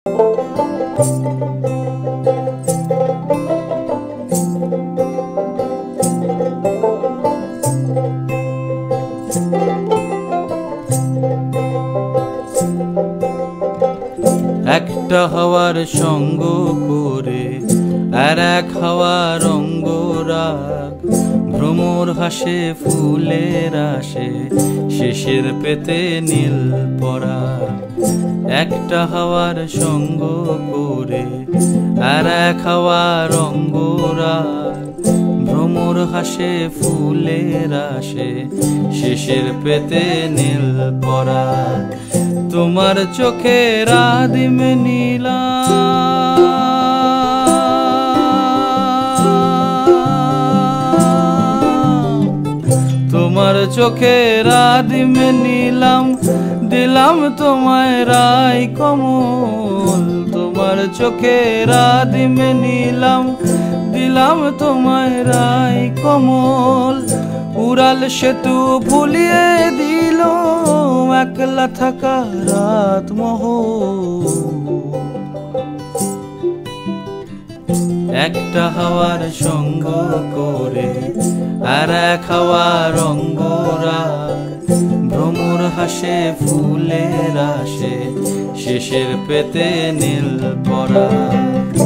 একটা হাওয়ার সঙ্গ করে আর এক হাওয়ার অঙ্গরাগ, ভ্রমর হাসে ফুলের আসে শেষের পেতে নীল পরাগ। একটা হাওয়ার সঙ্গ করে আর এক হাওয়ার অঙ্গরাগ, ভ্রমর হাসে ফুলের আসে শেষের পেতে নীল পরাগ। তোমার চোখের আদিম নীলা, তোমার চোখের আদিম নীলাম, দিলাম তোমায় রায় কমল। তোমার চোখের আদিম নীলাম, দিলাম তোমায় রায় কমল। উড়াল সেতু ভুলিয়ে দিল একলা থাকা রাত মহল। একটা হাওয়ার সঙ্গ করে আর এক হাওয়ার অঙ্গরাগ, ভ্রমর হাসে ফুলের আসে শেষের পেতে নীল পরাগ।